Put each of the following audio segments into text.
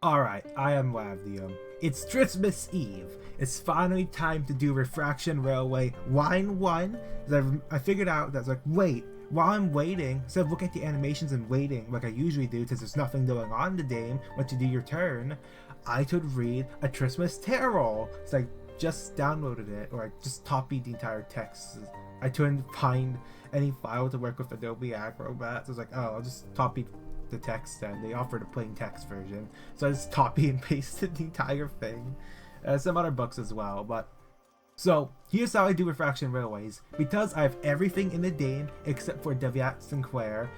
Alright, I am Lavdium. It's Christmas Eve. It's finally time to do Refraction Railway Line 1. I figured out that's like, wait, while I'm waiting, instead of looking at the animations and waiting like I usually do because there's nothing going on in the game but to do your turn, I could read a Christmas Carol. So I just downloaded it, or I just copied the entire text. I couldn't find any file to work with Adobe Acrobat, so I was like, oh, I'll just copy the text, and they offered a plain text version, so I just copy and pasted the entire thing. Some other books as well, but so here's how I do Refraction Railways. Because I have everything in the game except for Deviat Sinclair,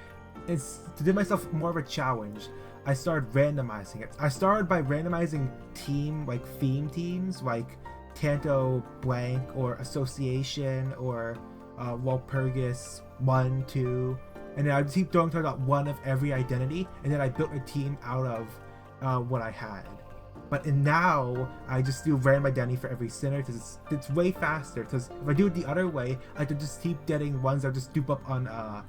it's to give myself more of a challenge. I started randomizing it. I started by randomizing theme teams like Canto Blank or Association or Walpurgis 1, 2. And then I just keep throwing out one of every identity, and then I built a team out of what I had. But now I just do random identity for every sinner because it's way faster. Because if I do it the other way, I could just keep getting ones that just dupe up on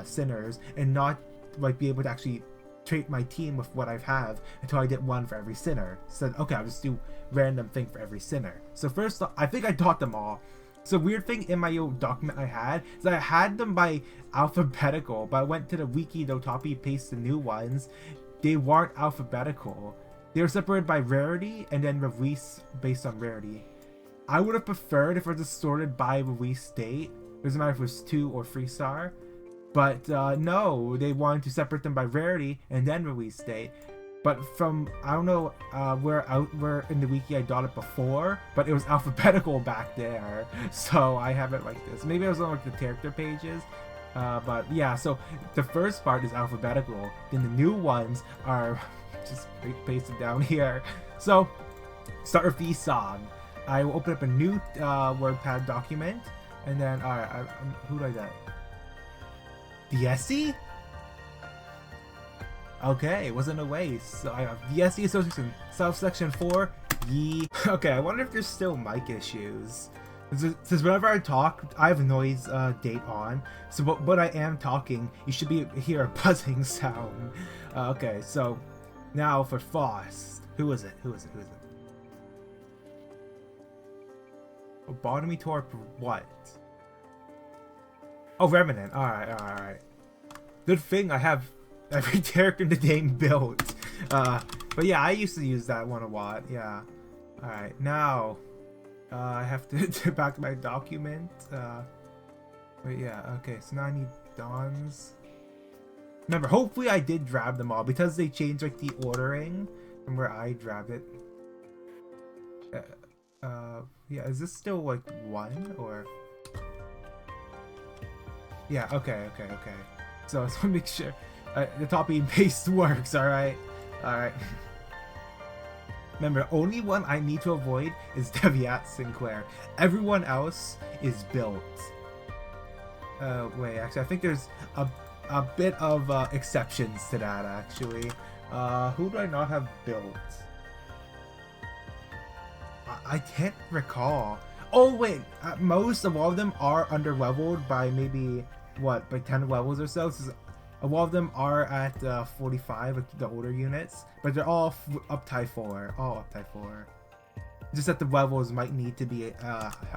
sinners and not like be able to actually trait my team with what I have until I get one for every sinner. So okay, I'll just do random thing for every sinner. So first, I think I taught them all. So weird thing in my document I had is that I had them by alphabetical, but I went to the wiki to copy paste the new ones. They weren't alphabetical. They were separated by rarity and then release based on rarity. I would have preferred if it was just sorted by release date. It doesn't matter if it was 2 or 3 star. But no, they wanted to separate them by rarity and then release date. But from, I don't know where in the wiki I got it before, but it was alphabetical back there. So I have it like this. Maybe it was on like the character pages. But yeah, so the first part is alphabetical. Then the new ones are just pasted down here. So start with the song. I will open up a new WordPad document. And then, alright, who do I get? DSC? Okay, it wasn't a waste. So I have DSC Association, Section 4, Yee. Okay, I wonder if there's still mic issues. Since whenever I talk, I have noise date on. So when I am talking, you should hear a buzzing sound. Okay, so now for Faust. Who is it? Lobotomy Torp what? Oh, Remnant. Alright. Good thing I have every character in the game built. But yeah, I used to use that one a lot. Yeah. Alright, now I have to get back to my document. But yeah, okay, so now I need Dons. Remember, hopefully I did grab them all because they changed like the ordering from where I grabbed it. Yeah, is this still like 1 or? Yeah, okay. So I just want to make sure the copy and paste works, alright? Remember, only one I need to avoid is Deviat Sinclair. Everyone else is built. Wait, actually, I think there's a bit of exceptions to that, actually. Who do I not have built? I can't recall. Oh, wait, most of all of them are under-leveled by maybe, what, by 10 levels or so? So a lot of them are at 45, like the older units, but they're all up tie 4. All up tie 4. Just that the levels might need to be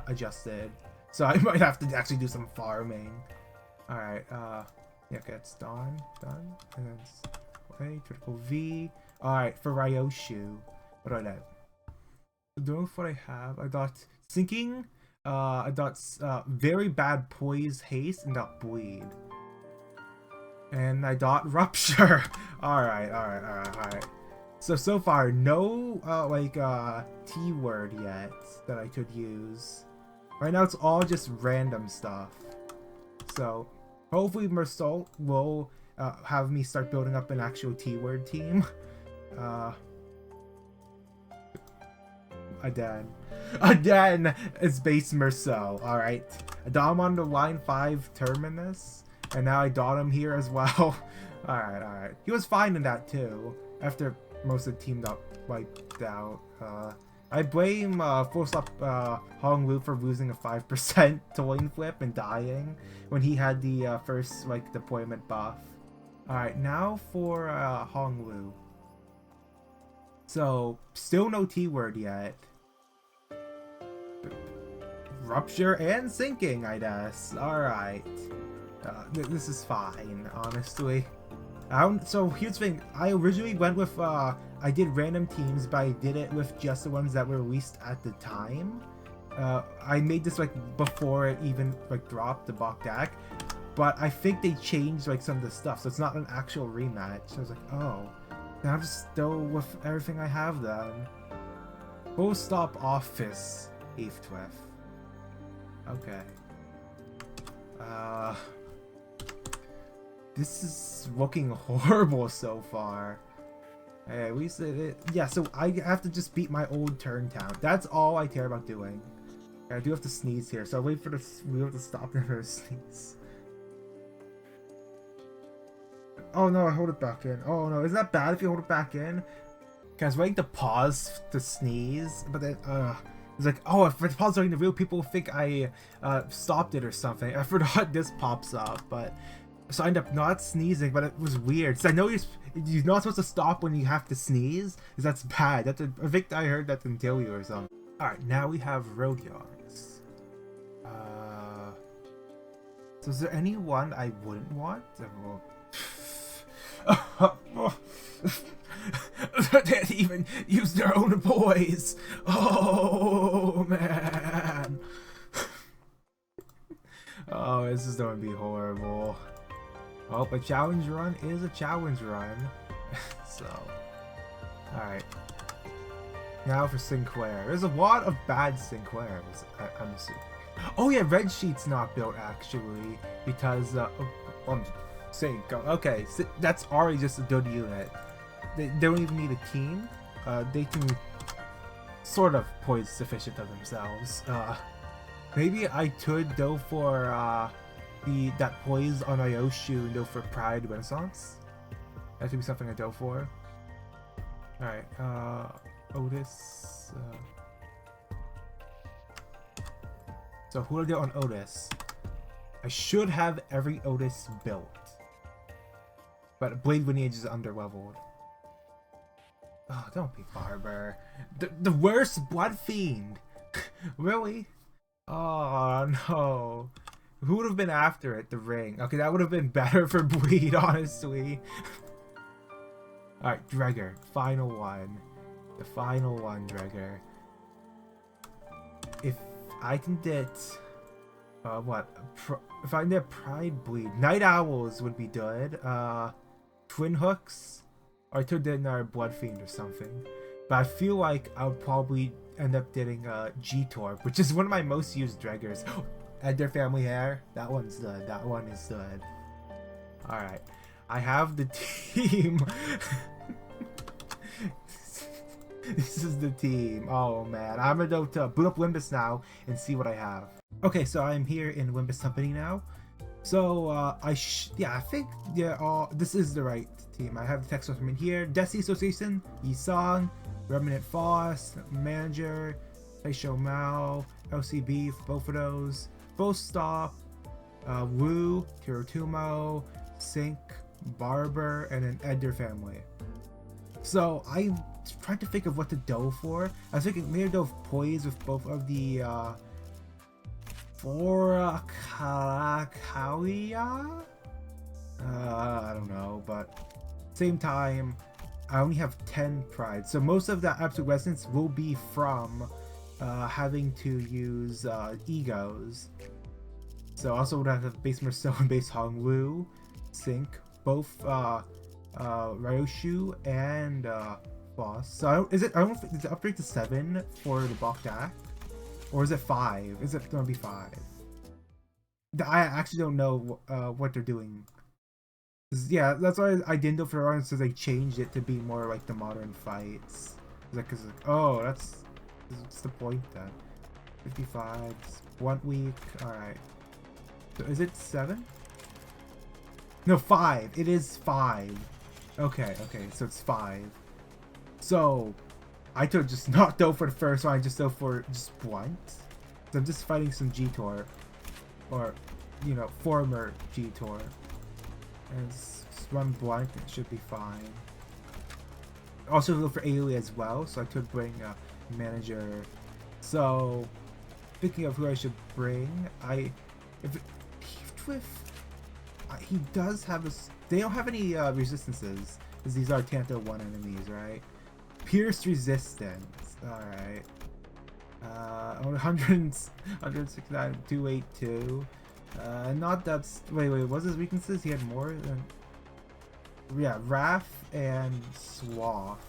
adjusted. So I might have to actually do some farming. Alright, yeah, okay, it's done. And then, okay, critical V. Alright, for Ryoshu. What do I know? Doing what I have, I got Sinking, I got very bad poise, haste, and got bleed. And I got Rupture. Alright. So far, no T word yet that I could use. Right now it's all just random stuff. So hopefully Mersault will have me start building up an actual T word team. Again, it's base Merceau. Alright. I got him on the line 5 terminus. And now I got him here as well. Alright. He was fine in that too. After most of the team got wiped out. I blame Full Stop Hong Lu for losing a 5% Toin Flip and dying when he had the first deployment buff. Alright, now for Hong Lu. So, still no T-word yet. Rupture and sinking, I guess. Alright. This is fine, honestly. So here's the thing. I originally went with, I did random teams, but I did it with just the ones that were released at the time. I made this, like, before it even, like, dropped, the Bok-Gak. But I think they changed, like, some of the stuff, so it's not an actual rematch. So I was like, oh. Then I'm just still with everything I have, then. Full stop office, Heathcliff. Okay. This is looking horrible so far. Hey, at least yeah, so I have to just beat my old turn town. That's all I care about doing. I do have to sneeze here, so I'll wait for the wheel to stop and for a sneeze. Oh no, I hold it back in. Oh no, isn't that bad if you hold it back in? Okay, I was waiting to pause to sneeze, but then, it's like, oh, if I pause during the wheel, people think I stopped it or something. I forgot this pops up, but so I ended up not sneezing, but it was weird. So I know you're not supposed to stop when you have to sneeze, because that's bad. I think I heard that didn't tell you or something. Alright, now we have road yards. So is there anyone I wouldn't want? They didn't even use their own boys. Oh man. Oh, this is gonna be horrible. Oh, a challenge run is a challenge run. So, alright. Now for Sinclair. There's a lot of bad Sinclairs, I'm assuming. Oh yeah, Red Sheet's not built actually, because, I'm saying, okay, so that's already just a good unit. They don't even need a team. They can sort of poise sufficient of themselves. Maybe I could go for, that poise on Ioshu and go for Pride Renaissance. That should be something I go for. Alright, Otis. So who do I get on Otis? I should have every Otis built. But Blade Lineage is underleveled. Oh, don't be Barber. The worst Blood Fiend! Really? Oh no. Who would have been after it? The Ring. Okay, that would have been better for Bleed, honestly. Alright, Dregger. Final one. The final one, Dregger. If I can get... if I can get Pride Bleed. Night Owls would be good. Twin Hooks. Or I could get another Blood Fiend or something. But I feel like I'll probably end up getting G-Torp, which is one of my most used Dreggers. Eder Family Hair. That one's good. That one is good. Alright. I have the team. This is the team. Oh man. I'm gonna go to boot up Limbus now and see what I have. Okay, so I'm here in Limbus Company now. So, I think, this is the right team. I have the text from in here. Desi Association, Yisong, Remnant Foss, Manager, Taisho Mao, LCB for both of those. Full Stop, Wu, Kirotumo, Sink, Barber, and an Eder Family. So, I tried to think of what to go for. I was thinking maybe go Poise with both of the, Forakalia? I don't know, but same time, I only have 10 Pride, so most of that Absolute Resonance will be from having to use Egos. So I also would have base Marcel and base Hongwu, Sync, both Ryoshu and Boss. So does it upgrade to 7 for the Bok-Gak? Or is it 5? Is it gonna be 5? I actually don't know what they're doing. Yeah, that's why I didn't do for Orange, so they changed it to be more like the modern fights. Cause oh, what's the point then? 55, 1 week, alright. So is it 7? No, 5. It is 5. Okay, so it's 5. So I could just not go for the first one, I just go for just Blunt. So I'm just fighting some G-Torp. Or, you know, former G-Torp. And just run Blunt, it should be fine. also look for AoE as well, so I could bring a manager. So, thinking of who I should bring, he does have this. They don't have any resistances, because these are Tanto 1 enemies, right? Pierce resistance. Alright. 169, 282. Not that. Wait, what's his weaknesses? He had more than. Yeah, Wrath and Swath.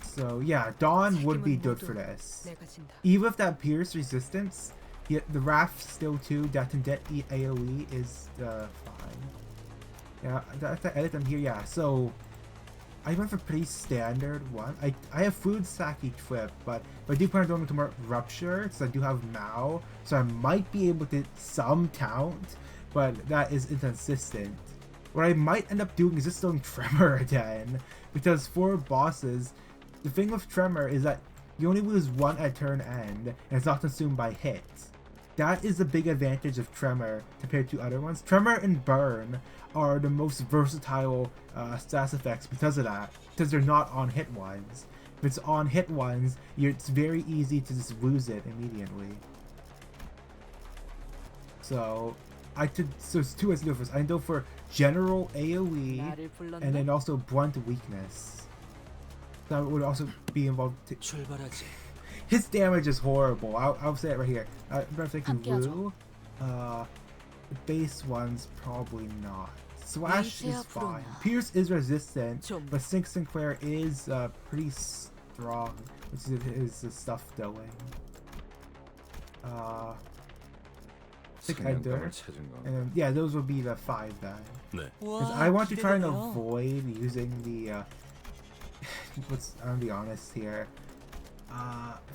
So yeah, Dawn would be good for this. Even if that Pierce resistance, the Wrath still 2, Death and Debt AoE is fine. Yeah, I have to edit them here. Yeah, so I went for pretty standard one. I have Food Sack equip, but I do plan on going to more Rupture, so I do have Mao, so I might be able to some count, but that is inconsistent. What I might end up doing is just doing Tremor again, because for bosses, the thing with Tremor is that you only lose one at turn end, and it's not consumed by hits. That is the big advantage of Tremor compared to other ones. Tremor and Burn are the most versatile stats effects because of that, because they're not on hit ones. If it's on hit ones, it's very easy to just lose it immediately. So it's two ways to do it. I go for general AoE and then also blunt weakness. That would also be involved. His damage is horrible. I'll say it right here. I'm thinking Wu. The base one's probably not. Slash is fine. Pierce is resistant, but Sinclair is pretty strong, which is the stuff doing. Ender. And then, yeah, those would be the 5 then. Because I want to try and avoid using the I'm gonna be honest here.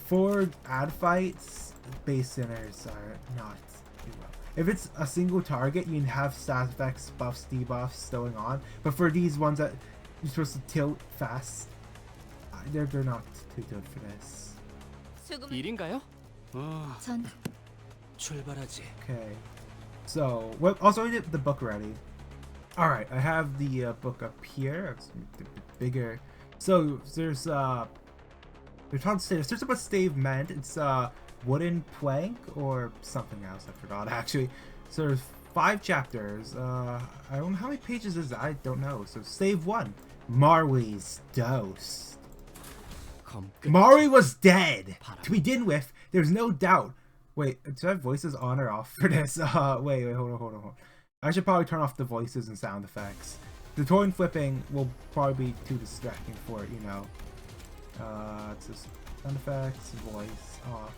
For ad fights, base sinners are not too well. If it's a single target, you can have stat effects, buffs, debuffs going on. But for these ones that you're supposed to tilt fast, they're not too good for this. Okay. So, well, also I did the book ready. Alright, I have the book up here. It's a bit bigger. So, there's they're trying to say there's what stave meant. It's wooden plank or something else. I forgot actually. So there's 5 chapters. I don't know how many pages is that. I don't know. So stave 1, Marley's Dose. Marley was dead to begin with. There's no doubt. Wait, do I have voices on or off for this? Wait, hold on. I should probably turn off the voices and sound effects. The coin flipping will probably be too distracting for it, you know. It's just sound effects, voice off.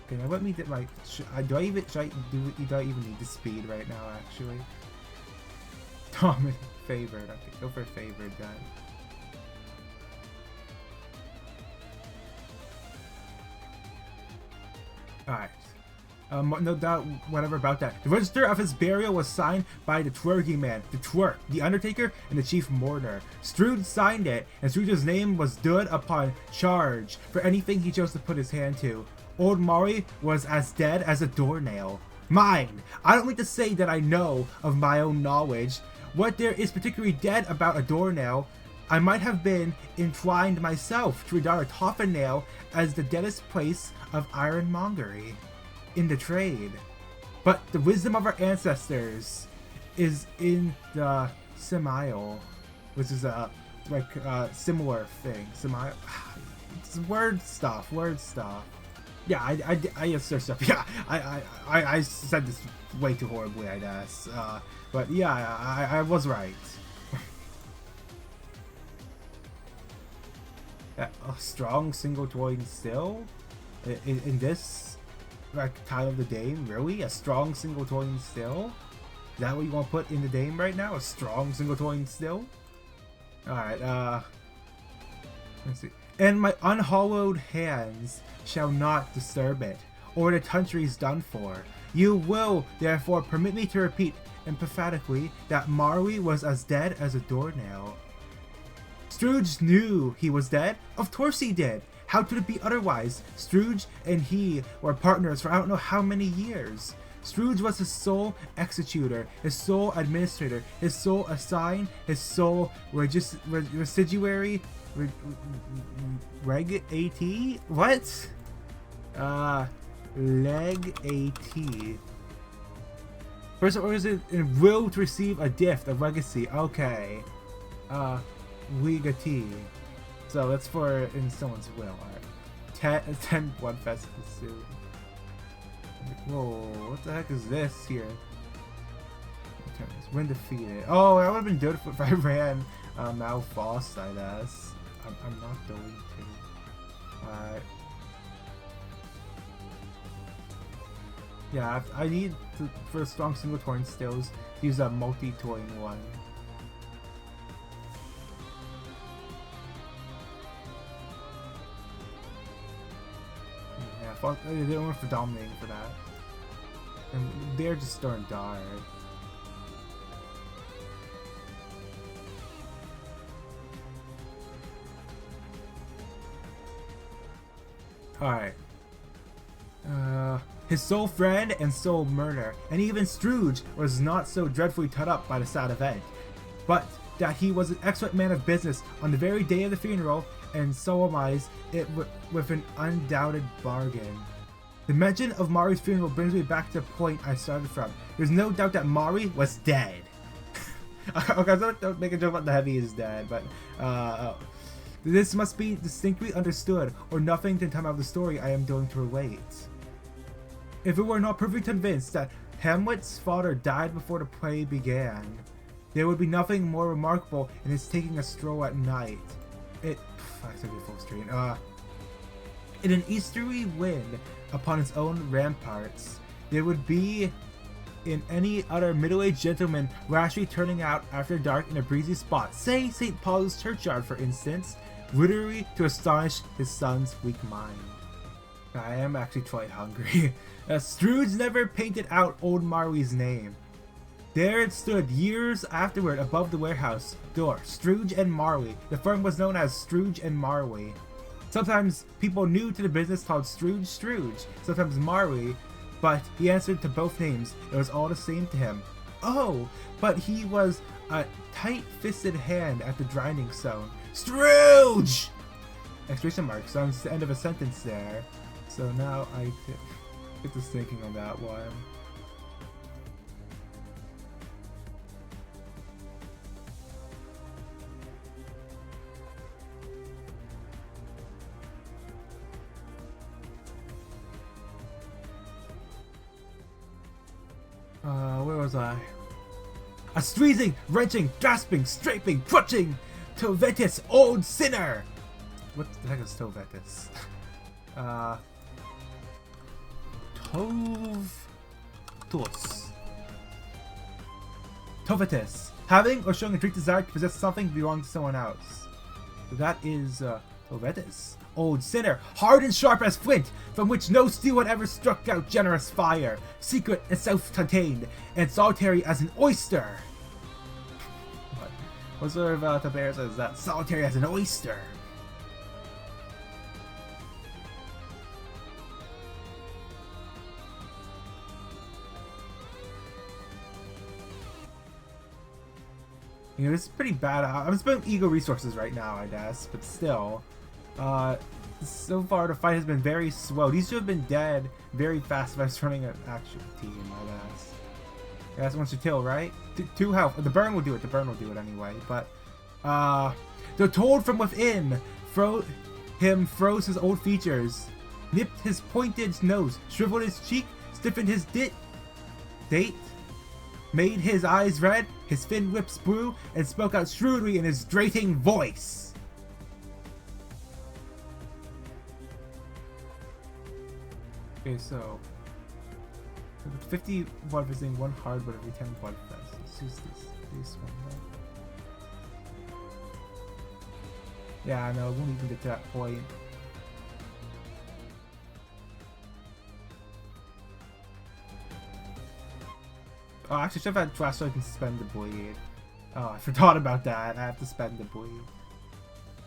Okay, now let me do like. Do I even need the speed right now? Actually, Dominant favored. Okay, go for favored then. All right. No doubt whatever about that. The register of his burial was signed by the Twergy Man, the Twerk, the Undertaker, and the Chief Mourner. Strood signed it, and Strood's name was stood upon charge for anything he chose to put his hand to. Old Mari was as dead as a doornail. Mind, I don't mean to say that I know of my own knowledge what there is particularly dead about a doornail. I might have been inclined myself to regard a coffin nail as the deadest place of ironmongery in the trade, but the wisdom of our ancestors is in the Semial, which is a similar thing. Semial, it's word stuff. Yeah, I assert stuff. Yeah, I said this way too horribly, I guess. But yeah, I was right. A strong single coin still in this. Like title of the game, really? A strong single coin still? Is that what you want to put in the game right now? A strong single coin still? Alright, let's see. And my unhallowed hands shall not disturb it, or the country's done for. You will, therefore, permit me to repeat emphatically that Marley was as dead as a doornail. Scrooge knew he was dead? Of course he did! How could it be otherwise? Scrooge and he were partners for I don't know how many years. Scrooge was his sole executor, his sole administrator, his sole assign, his sole residuary, reg AT? What? Leg AT. Person organized in will to receive a gift, a legacy. Okay. Wigati. So that's for in someone's will. Alright. 10 blood festivals soon. Whoa, what the heck is this here? When defeated. Oh, that would have been good if I ran Malfoss, I guess. I'm not going to. Alright. Yeah, I need to, for strong single torn stills, use a multi-toying one. Yeah, fuck, they don't want for dominating for that. And they're just starting dark. Alright. His sole friend and sole murder, and even Scrooge was not so dreadfully cut up by the sad event, but that he was an excellent man of business on the very day of the funeral, and solemnized it with an undoubted bargain. The mention of Mari's funeral brings me back to the point I started from. There's no doubt that Mari was dead. Okay, don't make a joke about the heavy is dead, but this must be distinctly understood, or nothing can come out of the story I am going to relate. If we were not perfectly convinced that Hamlet's father died before the play began, there would be nothing more remarkable in his taking a stroll at night. In an easterly wind upon its own ramparts, there would be in any other middle-aged gentleman rashly turning out after dark in a breezy spot, say St. Paul's churchyard for instance, literally to astonish his son's weak mind. I am actually quite hungry. Scrooge never painted out old Marley's name. There it stood years afterward above the warehouse door, Scrooge and Marley. The firm was known as Scrooge and Marley. Sometimes people new to the business called Scrooge, sometimes Marley, but he answered to both names. It was all the same to him. Oh, but he was a tight-fisted hand at the grinding stone. Scrooge! Exclamation mark, so it's the end of a sentence there. So now I get to thinking on that one. Where was I? A squeezing, wrenching, gasping, scraping, clutching, Tovetus, old sinner! What the heck is Tovetus? Tovetus. Having or showing a great desire to possess something belonging to someone else. So that is, Tovetus. Old sinner, hard and sharp as flint, from which no steel had ever struck out generous fire, secret and self-contained, and solitary as an oyster. What sort of Tabear says that? Solitary as an oyster. You know, this is pretty bad. I'm spending ego resources right now, I guess, but still. So far the fight has been very slow. These should have been dead very fast if I was running an actual team, I guess. Yeah, that's one should kill, right? 2 health. The burn will do it. The burn will do it anyway. But, the toad from within froze his old features, nipped his pointed nose, shriveled his cheek, stiffened his date, made his eyes red, his thin lips blue, and spoke out shrewdly in his grating voice. Okay, so 50 blood visiting, 1 hard, but every 10 blood fest. Let's use this one, right? Yeah, no, I won't even get to that point. Oh, actually, should have had trash so I can spend the bleed. Oh, I forgot about that. I have to spend the bleed.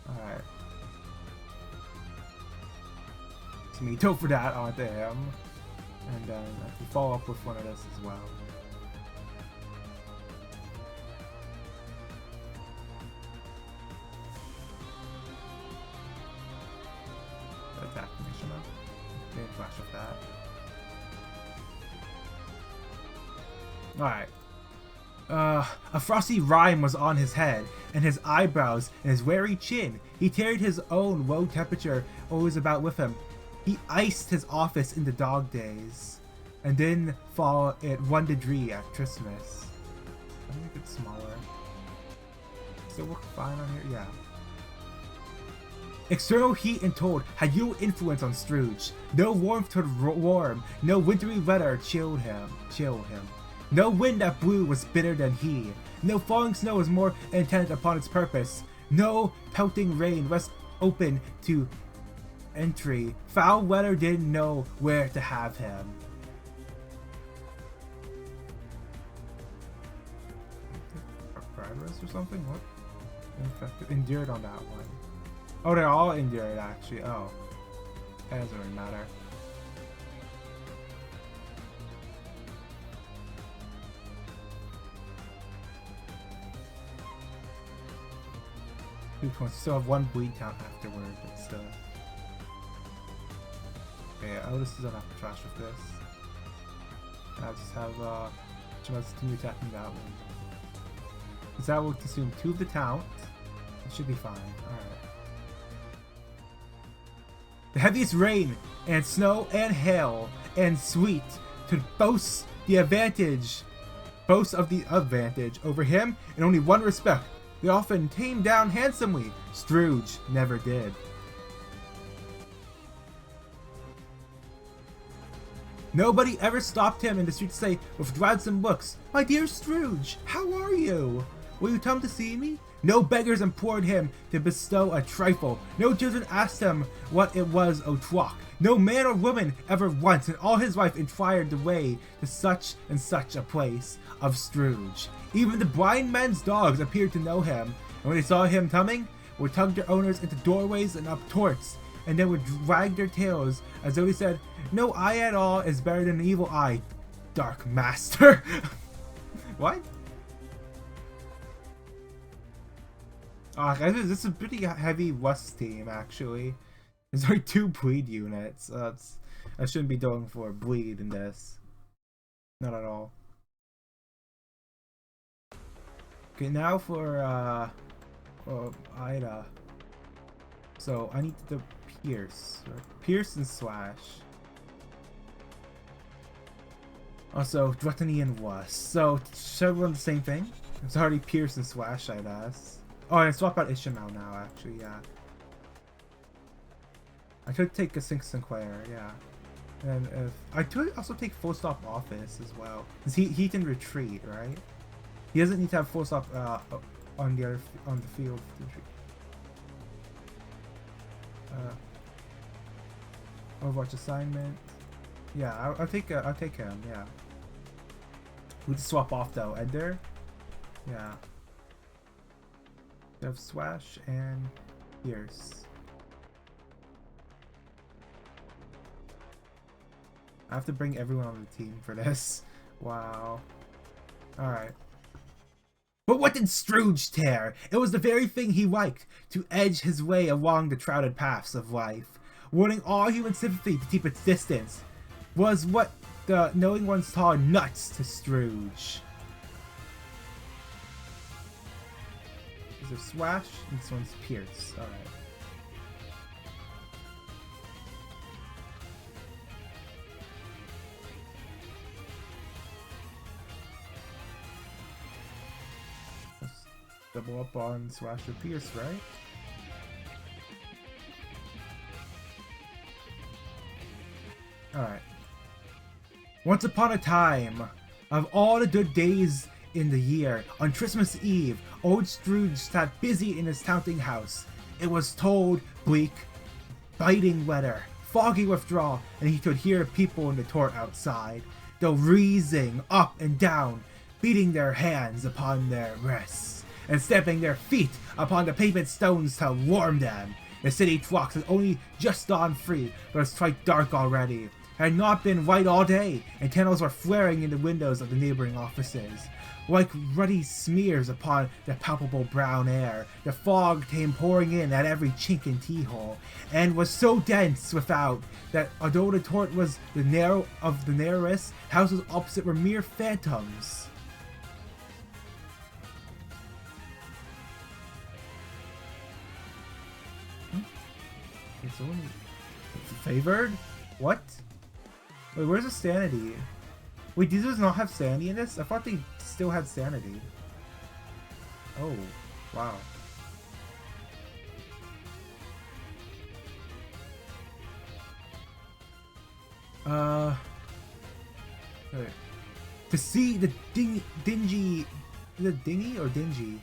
Alright. Tomato for that onto him. And then I can follow up with one of this as well. Attack mission up. Okay, flash with that. Alright. A frosty rime was on his head, and his eyebrows, and his wary chin. He carried his own low temperature always about with him. He iced his office in the dog days, and didn't fall at 1 degree at Christmas. Let me make it smaller. Still work fine on here? Yeah. External heat and cold had no influence on Scrooge. No warmth could warm, no wintry weather chilled him. No wind that blew was bitter than he. No falling snow was more intent upon its purpose. No pelting rain was open to entry. Foul weather didn't know where to have him. Progress or something? What? Infected. Endured on that one. Oh, they're all endured actually. Oh. That doesn't really matter. Still have 1 bleed count afterward, but still. Okay, I'll just don't have to trash with this. I'll just have just continue attacking that one. Because that will consume 2 of the count. It should be fine. Alright. The heaviest rain and snow and hail and sleet could boast of the advantage over him in only one respect. They often came down handsomely. Scrooge never did. Nobody ever stopped him in the street to say, with gladsome looks, "My dear Scrooge, how are you? Will you come to see me?" No beggars implored him to bestow a trifle. No children asked him what it was o'clock. No man or woman ever once in all his life inquired the way to such and such a place of Scrooge. Even the blind men's dogs appeared to know him, and when they saw him coming, would tug their owners into doorways and up torts, and then would wag their tails as though they said, "No eye at all is better than an evil eye, dark master." What? This is a pretty heavy West team, actually. There's only 2 bleed units. I shouldn't be going for bleed in this. Not at all. Okay, now for Ida. So I need to pierce. Right? Pierce and slash. Also, Gluttony and Lust. So should I run the same thing? It's already pierce and slash, I guess. Oh, I swap out Ishmael now, actually, yeah. I could take a Sinclair, yeah. And if I could also take full stop office as well. Cause he can retreat, right? He doesn't need to have full stop on the field to retreat. Overwatch assignment. Yeah, I'll take him, yeah. We just swap off though, Ender. Yeah. We have Swash and Pierce. I have to bring everyone on the team for this. Wow. Alright. But what did Scrooge care? It was the very thing he liked, to edge his way along the crowded paths of life. Wanting all human sympathy to keep its distance was what the knowing ones called nuts to Scrooge. These are Swash, and this one's Pierce. Alright. Let's double up on Swash or Pierce, right? Alright. Once upon a time, of all the good days in the year, on Christmas Eve, old Scrooge sat busy in his counting house. It was cold, bleak, biting weather, foggy withdrawal, and he could hear people in the court outside, go wheezing up and down, beating their hands upon their wrists, and stamping their feet upon the pavement stones to warm them. The city clocks had only just dawned free, but it was quite dark already. had not been light all day, and candles were flaring in the windows of the neighboring offices. Like ruddy smears upon the palpable brown air, the fog came pouring in at every chink and keyhole, and was so dense without that although the court was the narrowest, houses opposite were mere phantoms. It's favored? What? Wait, where's the sanity? Wait, these does not have sanity in this? I thought they still had sanity. Oh, wow. Okay. To see the dingy... Is it dingy or dingy?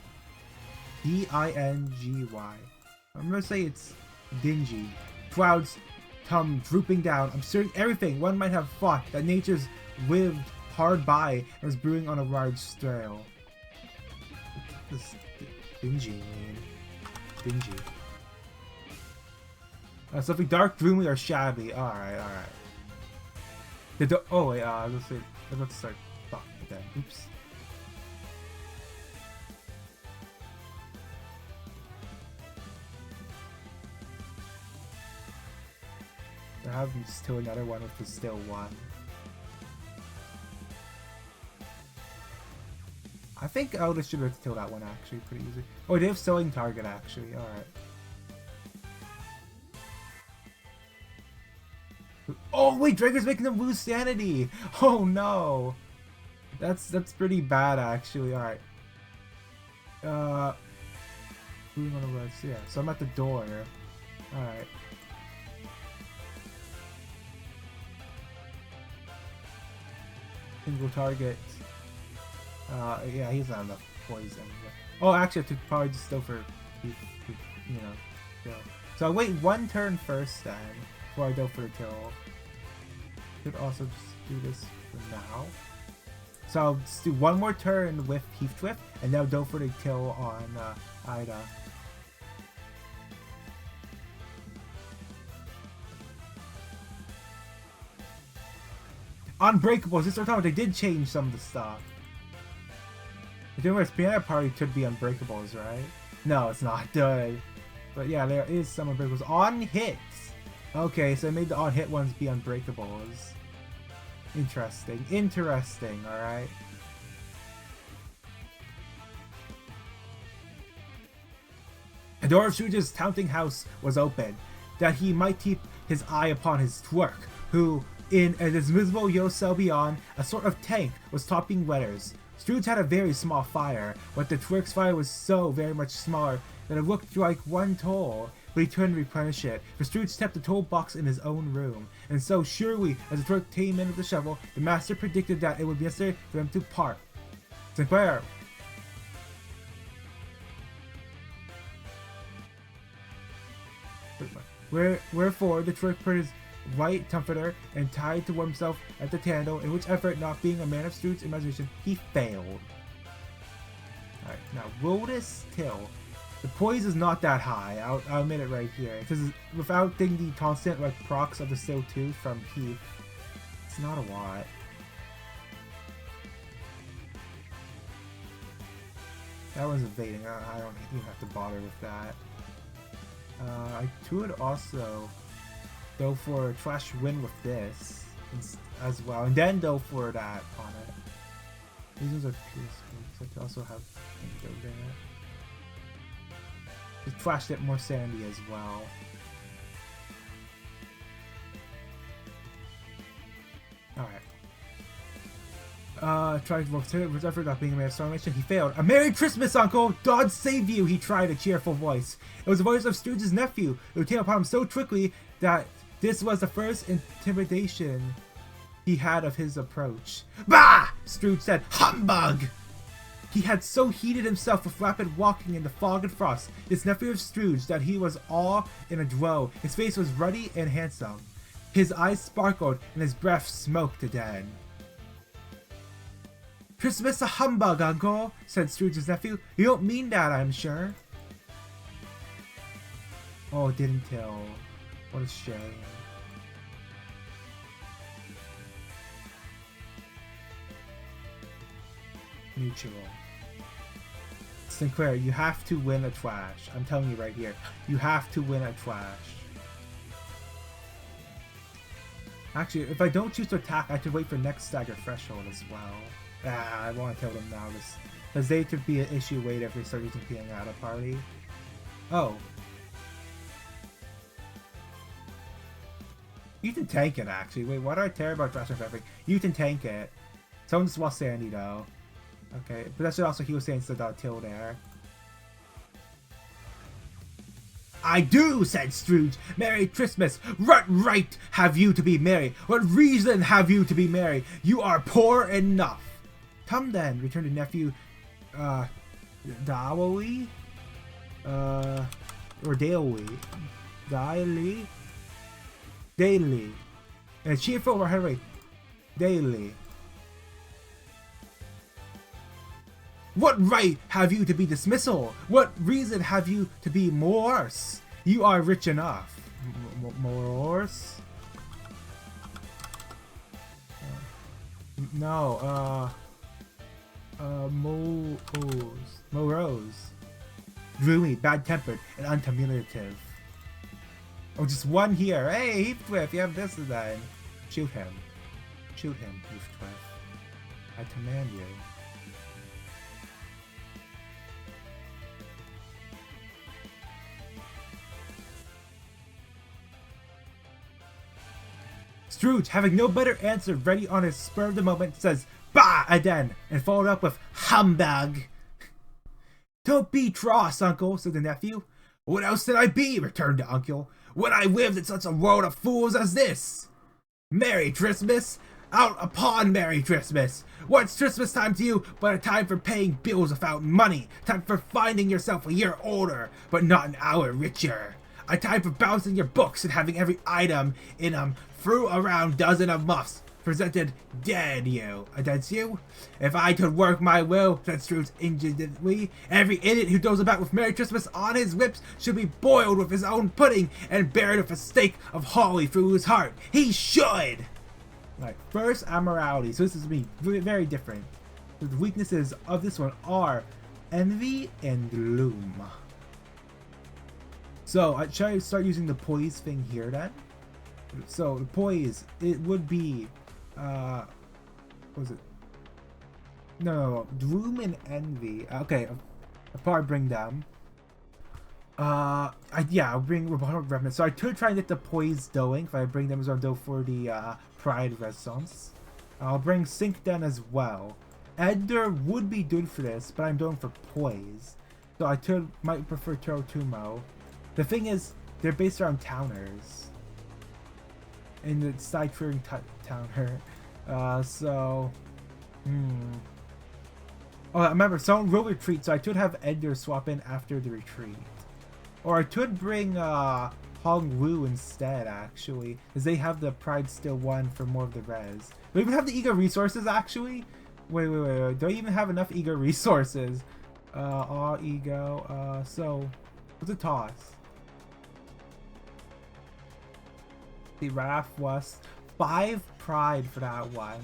D-I-N-G-Y. I'm gonna say it's dingy. Clouds come drooping down, obscuring everything one might have thought that nature's lived hard by and was brewing on a large scale. What does dingy mean? Dingy. Something dark, gloomy, or shabby. Alright, alright. Oh wait, let's start talking then. Oops. I have still another one with the still one. I think I'll just distribute to that one actually pretty easy. Oh, they have sewing target actually. Alright. Oh wait, Drager's making them lose sanity! Oh no! That's pretty bad actually. Alright. Moving on the right. So yeah, so I'm at the door. Alright. Single target. Yeah, he's not enough poison. Oh, actually, I could probably just go for, you know, kill. So I'll wait one turn first then, before I go for the kill. Could also just do this for now. So I'll just do one more turn with Heathcliff, and then I'll go for the kill on Ida. Unbreakable. Since we're talking, they did change some of the stuff. The thing with Piano Party could be Unbreakables, right? No, it's not. But yeah, there is some Unbreakables. On hits! Okay, so I made the on hit ones be Unbreakables. Interesting. Interesting, alright. The door of Scrooge's counting house was open, that he might keep his eye upon his twerk, who, in an invisible yellow cell beyond, a sort of tank was topping letters. Scrooge had a very small fire, but the twerk's fire was so very much smaller that it looked like one toll, but he couldn't replenish it, for Scrooge kept the toll box in his own room. And so surely, as the twerk came in with the shovel, the master predicted that it would be necessary for them to part. Sinclair! Wherefore the twerk put his white comforter and tied to warm himself at the candle, in which effort, not being a man of Scrooge's imagination, he failed. Alright, now will this kill? The poise is not that high, I'll admit it right here, because without getting the constant like procs of the still 2 from Heath, it's not a lot. That one's evading, I don't even have to bother with that. I could also go for Trash Win with this as well, and then go for that on it. These ones are peaceful, so I could also have him go there. Just Trash get more sanity as well. Alright. Tried to work with effort not being a man of strong nation. He failed. A Merry Christmas, Uncle! God save you! He tried, a cheerful voice. It was the voice of Scrooge's nephew, who came upon him so quickly that this was the first intimidation he had of his approach. Bah! Scrooge said. Humbug! He had so heated himself with rapid walking in the fog and frost, this nephew of Scrooge, that he was all in a glow. His face was ruddy and handsome. His eyes sparkled, and his breath smoked again. Christmas a humbug, Uncle, said Scrooge's nephew. You don't mean that, I'm sure. Oh, it didn't kill. What a shame. Neutral. Sinclair, you have to win a trash. I'm telling you right here. You have to win a trash. Actually, if I don't choose to attack, I could wait for next stagger threshold as well. I want to kill them now. Because they could be an issue later if they start using Piangata Party. Oh. You can tank it, actually. Wait, what do I care about Thrash and Fabric? You can tank it. Someone just wants Sandy, though. Okay, but that should also heal Sandy instead of Till there. I do, said Scrooge. Merry Christmas. What right have you to be merry? What reason have you to be merry? You are poor enough. Come then, returned the nephew, Daily? Or Daily? Daily. And cheerful or hurry. Daily. What right have you to be dismissal? What reason have you to be morse? You are rich enough. Morse? No, morose. Gloomy, bad-tempered, and uncommunicative. Oh, just one here. Hey, Heathcliff, you have this then. Shoot him. Shoot him, Heathcliff. I command you. Scrooge, having no better answer ready on his spur of the moment, says, "Bah!" again, and followed up with, "Humbug!" "Don't be cross, uncle," said the nephew. "What else did I be?" returned the uncle, "when I lived in such a world of fools as this? Merry Christmas! Out upon Merry Christmas! What's Christmas time to you but a time for paying bills without money, time for finding yourself a year older, but not an hour richer, a time for bouncing your books and having every item in 'em through a round dozen of muffs presented dead you against you? If I could work my will," said Scrooge indignantly, "every idiot who goes about with Merry Christmas on his lips should be boiled with his own pudding and buried with a stake of holly through his heart. He should!" Right, first, amorality. So this is me, very different. So the weaknesses of this one are envy and gloom. So I try to start using the poise thing here then. So the poise, it would be, what was it? No, gloom and envy. Okay, I'll probably bring them. Yeah, I'll bring Revenant. So I could try and get the poise going if I bring them as well, though, for the Pride Renaissance. I'll bring Sync then as well. Edgar would be good for this, but I'm going for poise. So I might prefer Tumo. The thing is, they're based around towners. And it's side clearing towner. Oh, remember, someone will retreat, so I could have Edgar swap in after the retreat. Or I could bring Hong Wu instead, actually, because they have the Pride Still 1 for more of the res. Do I even have the Ego resources, actually? Wait. Do I even have enough Ego resources? All Ego. So, what's a toss? The Raph was 5 Pride for that one.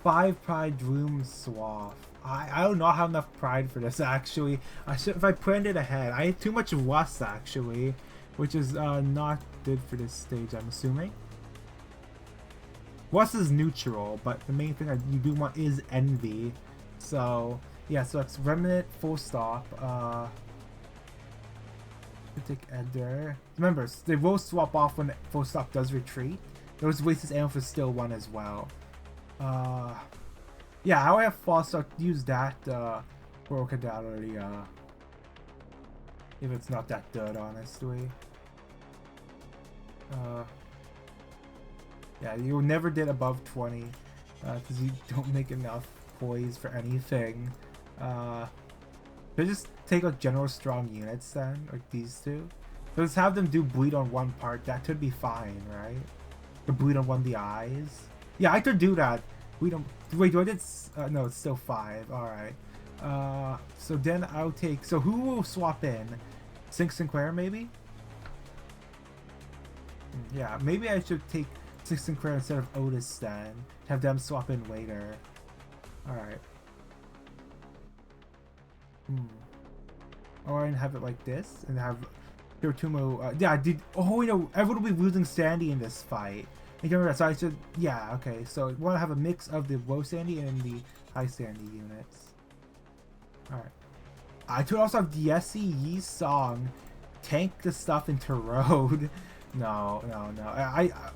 5 Pride Room Swath. I do not have enough Pride for this, actually. If I planned it ahead. I had too much Wuss, actually, which is not good for this stage, I'm assuming. Wuss is neutral, but the main thing you do want is envy. So yeah, so that's Remnant, full stop. Take Edgar. Remember, they will swap off when full stop does retreat. Those wastes ammo for still 1 as well. Yeah, I would have false start use that for Ocadality, if it's not that good, honestly. Yeah, you'll never get above 20 because you don't make enough poise for anything. They just take like general strong units then, like these two. So just have them do bleed on one part. That could be fine, right? Or bleed on one of the eyes. Yeah, I could do that. We don't. Wait, do I did? No, it's still 5. All right. So then I'll take. So who will swap in? Sinclair maybe. Yeah, maybe I should take Sinclair instead of Otis then. Have them swap in later. All right. Or I can have it like this and have Hirotumo. Yeah, dude. Oh, you know, everyone will be losing sanity in this fight. You remember that? So I should. Yeah, okay. So we want to have a mix of the low sanity and the high sanity units. Alright. I could also have the SCE song tank the stuff into road. No.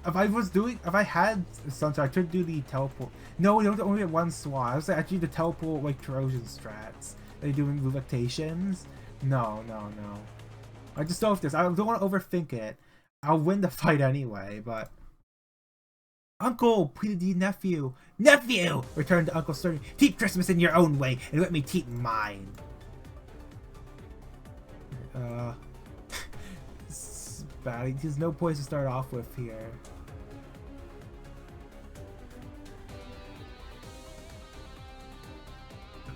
If I had something, I could do the teleport. No, you don't only get one swat. I was actually the teleport like Trojan strats. They do in limitations. No. I just don't know if this. I don't want to overthink it. I'll win the fight anyway, but. Uncle, pleaded the nephew. Nephew! Returned to Uncle Stern. Keep Christmas in your own way and let me keep mine. This is bad. There's no points to start off with here.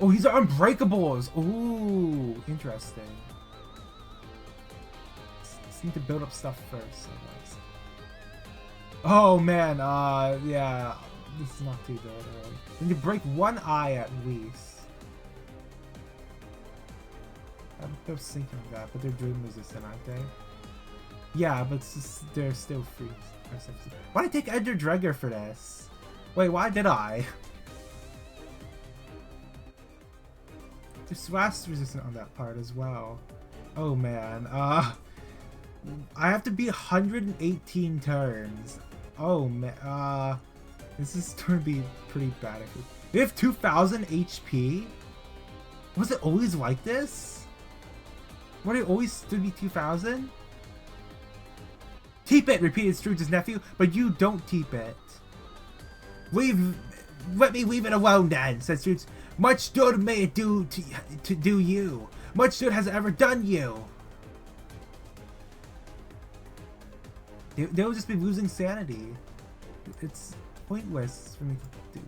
Oh, these are unbreakables. Ooh, interesting. Just need to build up stuff first, I guess. Oh man, yeah, this is not too good. Need to break one eye at least. I'm just thinking of that, but they're dream resistant, aren't they? Yeah, but they're still free. Why did I take Ender Dregger for this? Wait, why did I? There's Swast resistant on that part as well. Oh man, I have to beat 118 turns. Oh man, this is going to be pretty bad. They have 2,000 HP? Was it always like this? What, it always stood be 2,000? Teep it, repeated Scrooge's nephew, but you don't teep it. Let me leave it alone then, said Scrooge. Much good may it do to do you. Much good has it ever done you. They'll just be losing sanity. It's pointless for me to do.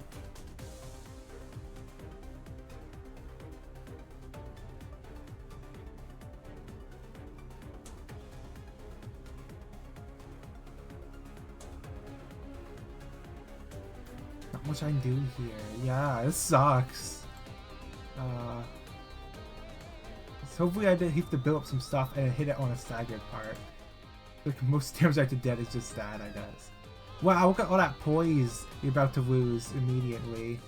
Not much I can do here. Yeah, it sucks. So hopefully I did have to build up some stuff and hit it on a staggered part. Like most damage I have to dead is just that, I guess. Wow, look at all that poise you're about to lose immediately.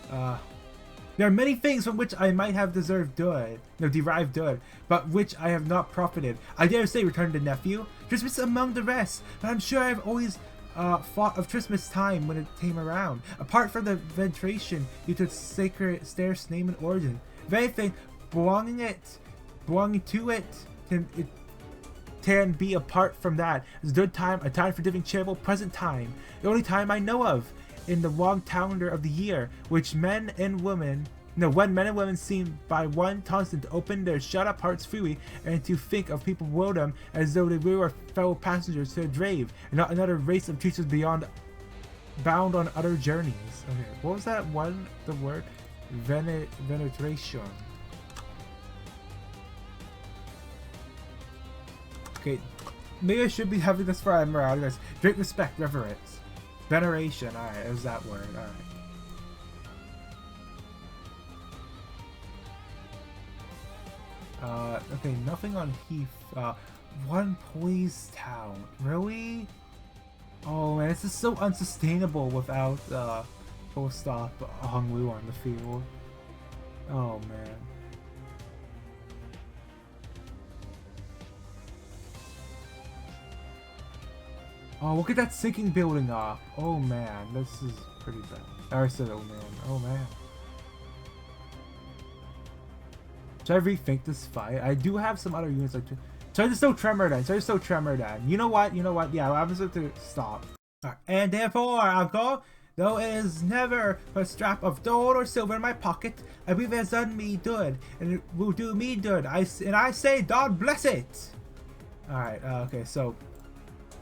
There are many things from which I might have derived good, but which I have not profited. I dare say, returned the nephew, Christmas among the rest, but I'm sure I have always thought of Christmas time when it came around. Apart from the veneration due to its sacred stair's name and origin, if anything, belonging to it can be apart from that. It's a good time, a time for giving charitable present time. The only time I know of in the long calendar of the year, which when men and women seem by one constant to open their shut up hearts freely and to think of people below them as though they were fellow passengers to a grave and not another race of creatures bound on other journeys. Okay, what was that one? The word veneration. Okay, maybe I should be having this for Emerald. Guys, great respect, reverence, veneration. All right, it was that word. All right. Okay, nothing on Heath. One poise town. Really? Oh man, this is so unsustainable without full stop Honglu on the field. Oh man. Oh, look at that sinking building up. Oh man, this is pretty bad. I said, oh man. Oh man. Should I rethink this fight? I do have some other units like. Should I just throw Tremor then? You know what? Yeah, I'm just going to stop. Right. And therefore, Uncle, though it is never a strap of gold or silver in my pocket, I believe it has done me good, and it will do me good. I say, God bless it. All right. Okay. So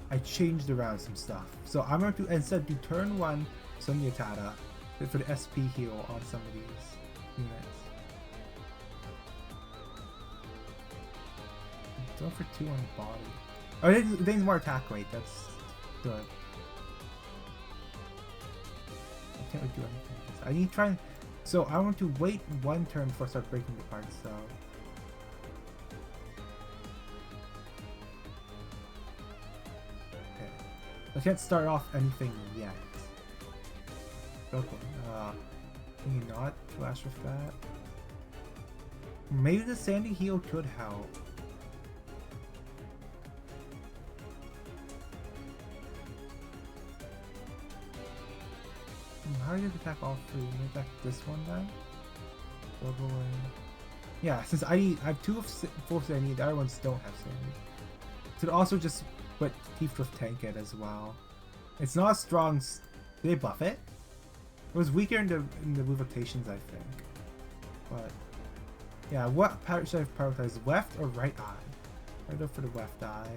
I changed around some stuff. So I'm going to instead do turn 1 Sunyatada for the SP heal on some of these units. Go for 2 on the body. Oh, it needs more attack rate. That's good. I can't really do anything. I need to try and So I want to wait one turn before I start breaking the cards, so... Okay. I can't start off anything yet. Okay, can you not flash with that? Maybe the Sandy heal could help. How do you attack all three? You attack this one then? Blubbering. Yeah, since I have two of full Sanity, the other ones don't have Sanity. So also just put Teeth with Tank it as well. It's not strong. Did they buff it? It was weaker in the Revocations, I think. But yeah, what power should I prioritize? Left or right eye? I go for the left eye.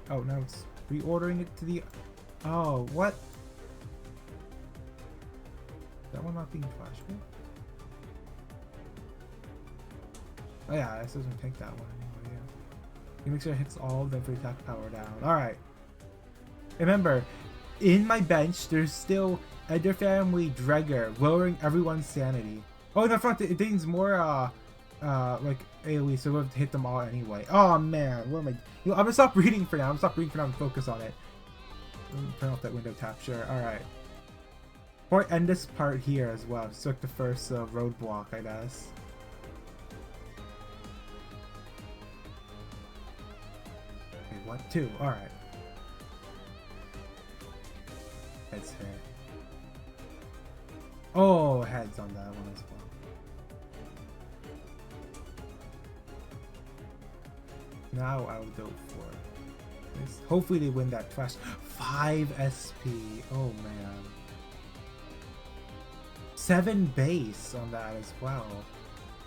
Oh, now it's reordering it to the... Oh, what? That one not being flashed with? Oh yeah, I still gonna take that one anyway, yeah. You make sure it hits all of them for attack power down. Alright. Remember, in my bench, there's still Eder Family Dregger, lowering everyone's sanity. Oh, in the front, it needs more, like, AoE, so we'll have to hit them all anyway. Oh man, what am I... You know, I'm gonna stop reading for now. I'm gonna stop reading for now and focus on it. Turn off that window tap, sure. Alright. Or end this part here as well. It's like the first roadblock, I guess. Okay, what? Two. Alright. Heads hit. Oh, heads on that one as well. Now I'll go for it. Hopefully they win that trash. 5 SP. Oh man. 7 base on that as well.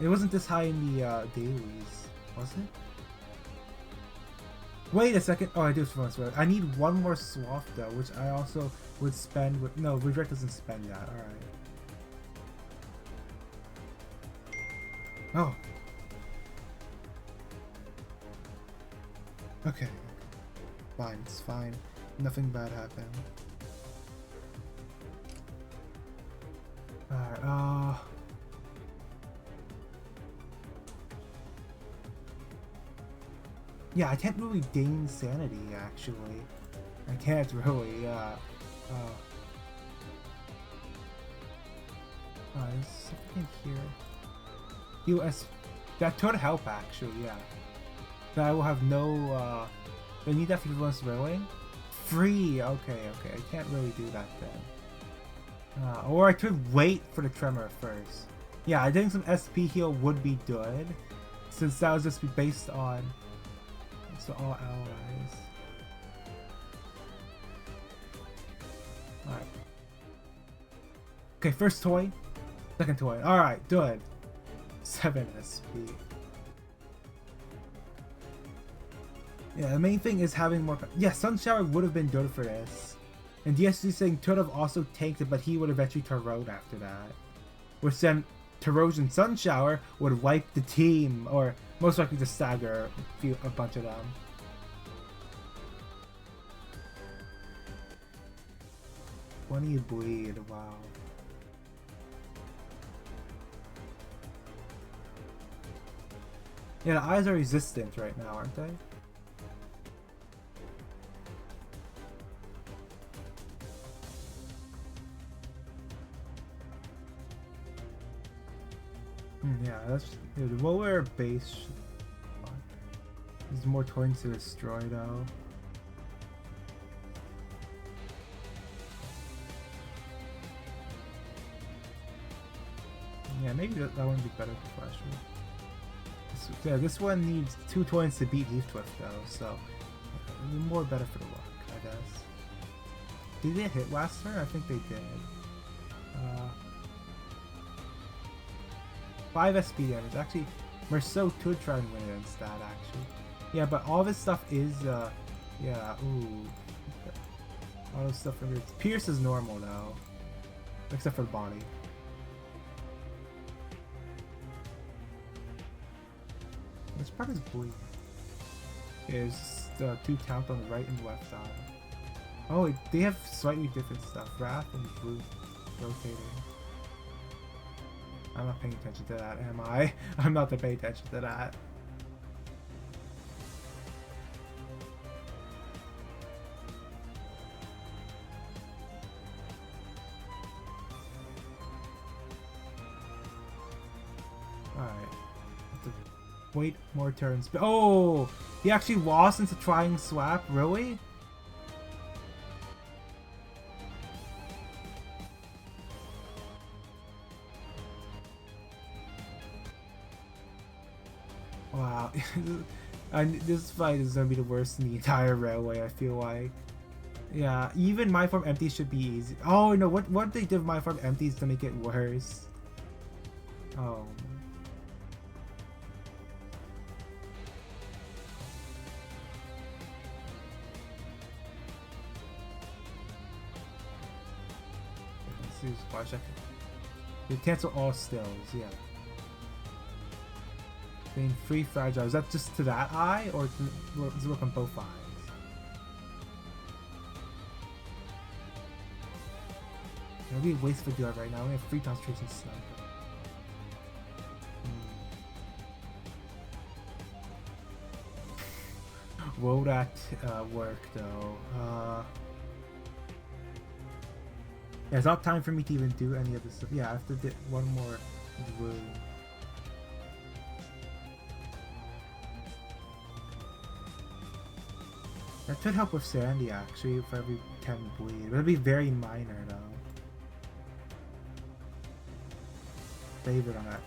It wasn't this high in the dailies, was it? Wait a second. Oh, I do have one sword. I need one more swath though, which I also would spend with... No, Redirect doesn't spend that. Alright. Oh. Okay. Fine, it's fine. Nothing bad happened. Alright, yeah, I can't really gain sanity, actually. I can't really, there's something here. US... That could help, actually, yeah. That I will have no, I need that for everyone's rowing? Free! Okay, I can't really do that then. Or I could wait for the tremor first. Yeah, I think some SP heal would be good, since that would just be based on all allies. Alright. Okay, first toy. Second toy. Alright, good. 7 SP. Yeah, the main thing is having more... Yeah, Sun Shower would have been good for this. And DSG saying could have also tanked it, but he would eventually Tarot after that. Which then, Tarot Sun Shower would wipe the team, or most likely just stagger a bunch of them. When do you bleed? Wow. Yeah, the eyes are resistant right now, aren't they? Yeah, that's the lower base. There's more coins to destroy though. Yeah, maybe that one would be better for Flash. Yeah, this one needs 2 coins to beat Heath Twift though, so more better for the luck, I guess. Did they hit last turn? I think they did. 5 SP damage. Actually, Merceau could try and win against that, actually. Yeah, but all this stuff is, yeah, ooh. All this stuff from here. Pierce is normal now. Except for the body. This part is bleed. Yeah, it's just 2 count on the right and left side. Oh, they have slightly different stuff. Wrath and Brute. rotating. I'm not paying attention to that, am I? I'm not to pay attention to that. Alright. Wait more turns. Oh! He actually lost into trying swap? Really? Wow. This fight is gonna be the worst in the entire railway, I feel like. Yeah, even my farm empty should be easy. Oh no, what they did with my farm empties to make it worse? Oh. Let's use flash. You cancel all stills, yeah. Being free fragile. Is that just to that eye, or does it work on both eyes? It would be a waste to do that right now. We have free concentration sniper. Will that work though? Yeah, it's not time for me to even do any of this stuff. Yeah, I have to do one more drill. That could help with sanity actually for every 10 bleed. It'll be very minor though. Favorite on that.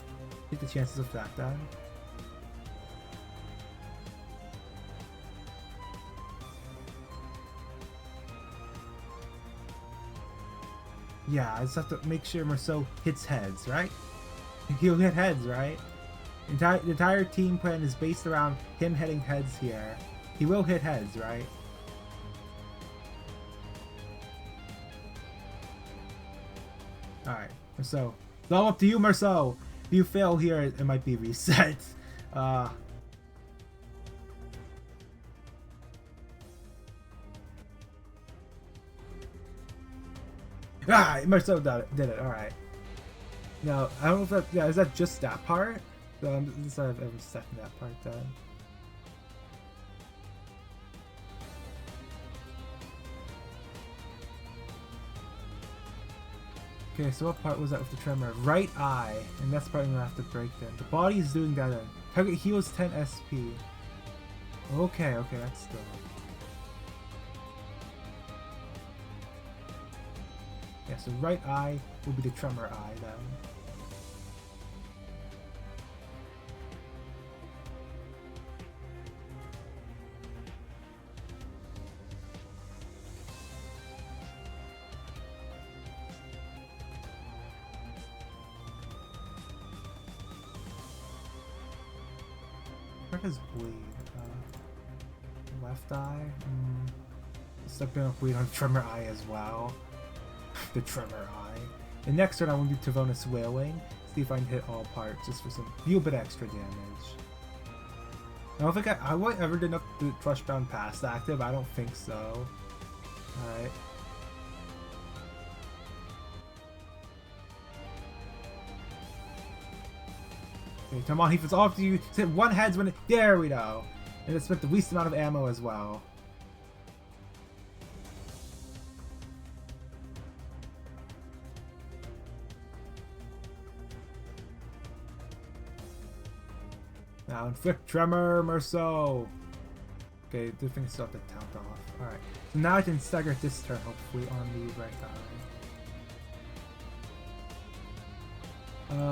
Take the chances of that then. Yeah, I just have to make sure Marceau hits heads, right? He'll hit heads, right? The entire team plan is based around him hitting heads here. He will hit heads, right? Alright, Marceau. It's all up to you, Marceau! If you fail here, it might be reset. Marceau did it, alright. Now, I don't know if that, yeah, is that just that part? So I'm just I've ever second that part then. Okay, so what part was that with the tremor? Right eye, and that's the part I'm gonna have to break then. The body is doing that then. Target heals 10 SP. Okay, that's still. Yeah, so right eye will be the tremor eye then. Where does bleed? Left eye? Step in bleed on tremor eye as well. The tremor eye. The next turn I want to do Tavonus Wailing. See if I can hit all parts just for some little bit extra damage. I don't think I won't ever did enough to Crushbound Past active. I don't think so. Alright. Okay, come on, if it's off to you, hit one heads when it. There we go! And it spent the least amount of ammo as well. Now inflict tremor, Marceau. Okay, the thing still have to count off. Alright. So now I can stagger this turn hopefully on the right eye.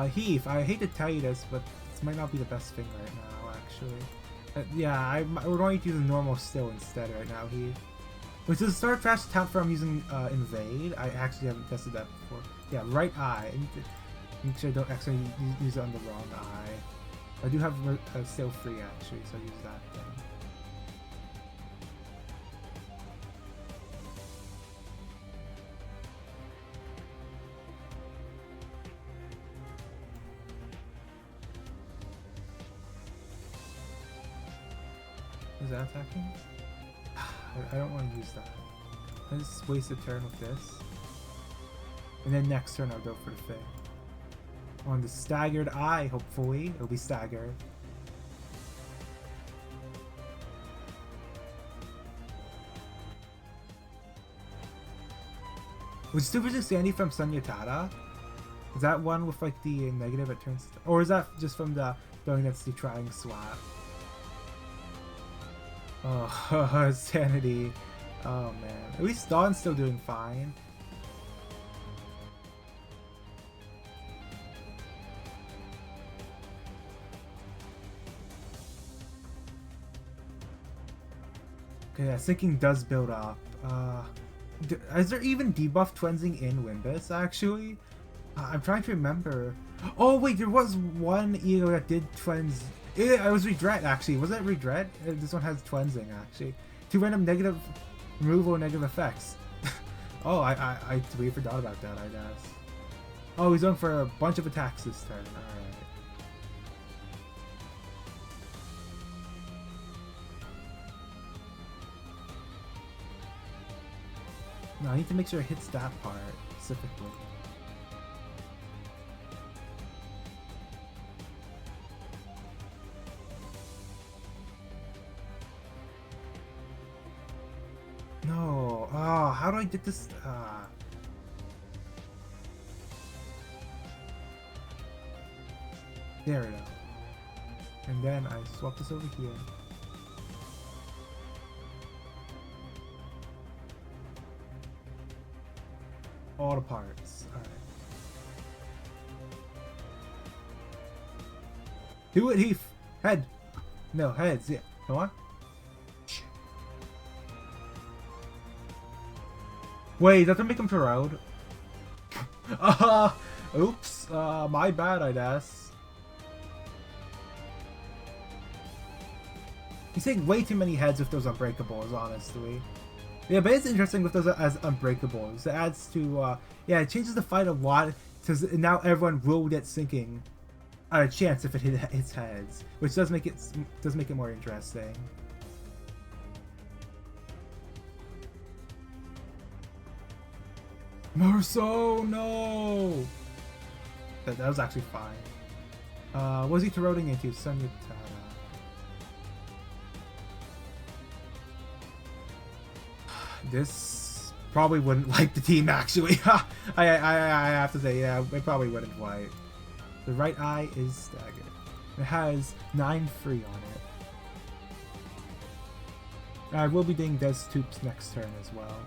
Heath, I hate to tell you this, but this might not be the best thing right now, actually. Yeah, we're going to use a normal still instead right now, Heath. Which does Star Trash count for I'm using Invade? I actually haven't tested that before. Yeah, right eye. I need to make sure I don't actually use it on the wrong eye. I do have still free actually, so I'll use that then. Is that attacking? I don't want to use that. I just waste a turn with this. And then next turn I'll go for the thing. On the staggered eye, hopefully. It'll be staggered. Was Super Sandy from Sunyatada? Is that one with like the negative it turns, or is that just from the going that's the trying swap? Oh, sanity. Oh man. At least Dawn's still doing fine. Okay, yeah, sinking does build up. Is there even debuff cleansing in Limbus actually? I'm trying to remember. Oh wait, there was one ego that did cleanse. It was Regret actually. Was that Regret? This one has cleansing actually. 2 random negative removal and negative effects. Oh, I totally forgot about that, I guess. Oh, he's going for a bunch of attacks this turn. Alright. No, I need to make sure it hits that part specifically. No. Oh, how do I get this? There we go. And then I swap this over here. All the parts. Alright. Do it, Heath! Head! No, heads, yeah. Come on. Wait, does that make him corrode? Oops. My bad, I guess. He's taking way too many heads with those unbreakables, honestly. Yeah, but it's interesting with those as unbreakables. It adds to, yeah, it changes the fight a lot, because now everyone will get sinking a chance if it hits heads, which does make it more interesting. Marceau, no! That was actually fine. What was he corroding into? Sunyatada. This probably wouldn't wipe the team, actually. I have to say, yeah, it probably wouldn't wipe. The right eye is staggered. It has 9 free on it. I will be doing Des Tubes next turn as well.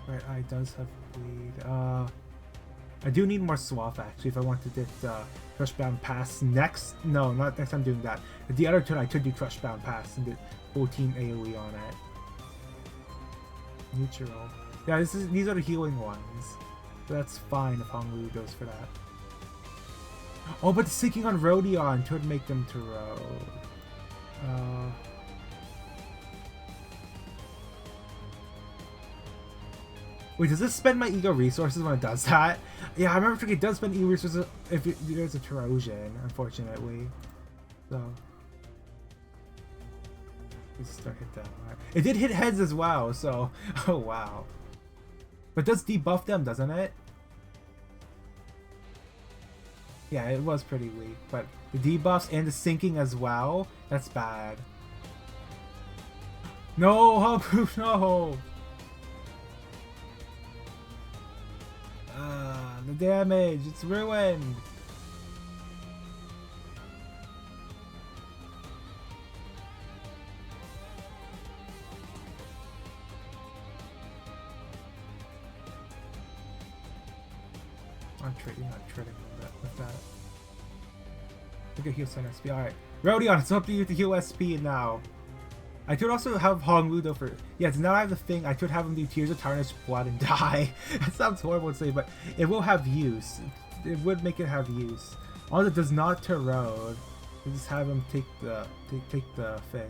Right eye does have bleed. I do need more swap actually if I want to get Crushbound Pass next. No, not next time doing that. The other turn I could do Crushbound Pass and get full team AoE on it. Neutral. Yeah, these are the healing ones. So that's fine if Honglu goes for that. Oh, but sinking on Rodion could make them to road. Wait, does this spend my ego resources when it does that? Yeah, I remember it does spend ego resources if there's a Trojan, unfortunately. So, let's start hit that. It did hit heads as well, so oh wow. But it does debuff them, doesn't it? Yeah, it was pretty weak, but the debuffs and the sinking as well, that's bad. No, Hogproof, no! The damage, it's ruined! I'm not trading with that. Look at heal Sun SP. Alright. Rodion, it's up to you to heal SP now. I could also have Honglu though for... Yeah, now I have the thing, I could have him do Tears of Tarnished Blood and die. That sounds horrible to say, but it will have use. It would make it have use. Although it does not corrode. just have him take the thing.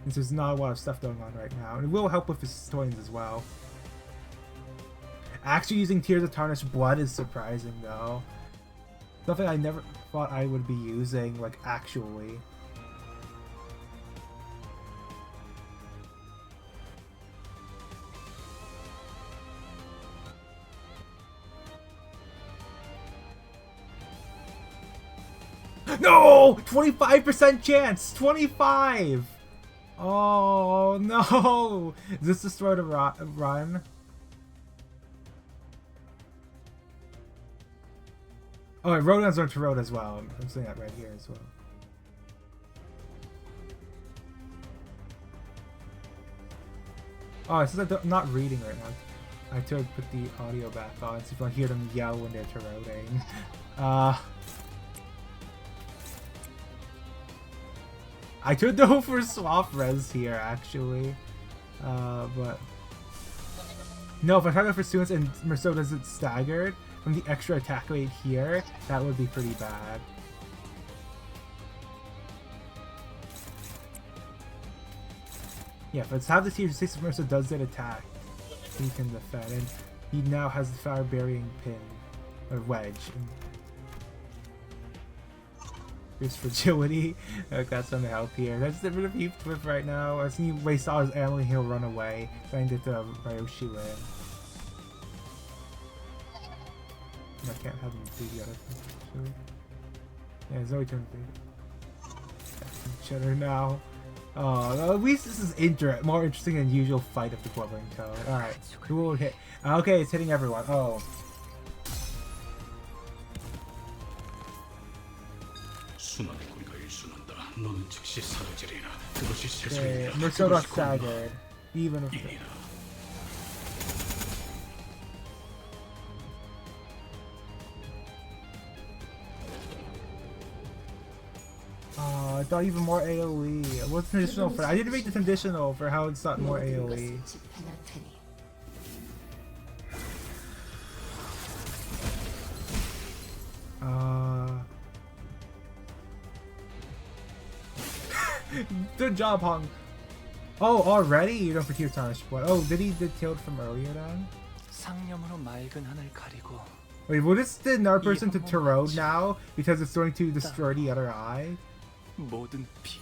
Since there's not a lot of stuff going on right now. And it will help with his historians as well. Actually using Tears of Tarnished Blood is surprising though. Something I never thought I would be using, like, actually. No! 25% chance! 25! Oh no! Is this the start of run? Oh, and Rodon's learned to road as well. I'm saying that right here as well. Oh, it says I'm not reading right now. I should put the audio back on so you can hear them yell when they're Taroding. I could go for swap res here actually. But no, if I try to go for students and Merceau doesn't staggered from the extra attack rate here, that would be pretty bad. Yeah, if it's have this here, 6 Merceau does get attacked, he can defend, and he now has the fire burying pin or wedge. Here's fragility. That's gonna help here. That's the bit of Heap Whip right now. As he wastes all his ammo, he'll run away, trying to get the Ryoshi in. I can't have him do the other thing. Yeah, Zoe turned big. Cheddar now. Oh, at least this is more interesting than usual fight of the Blubbering Toad. Alright, who will hit? Okay, it's hitting everyone. Oh. Okay, Merceau got staggered. Even if I thought even more AoE. What's conditional for that? I didn't make the conditional for how it's not more AoE. Good job, Hong. Oh, already? You don't for Tears Tarnished Blood. Oh, did he get killed from earlier then? Wait, will this send another person to Tarot now because it's going to destroy the other eye? 모든 피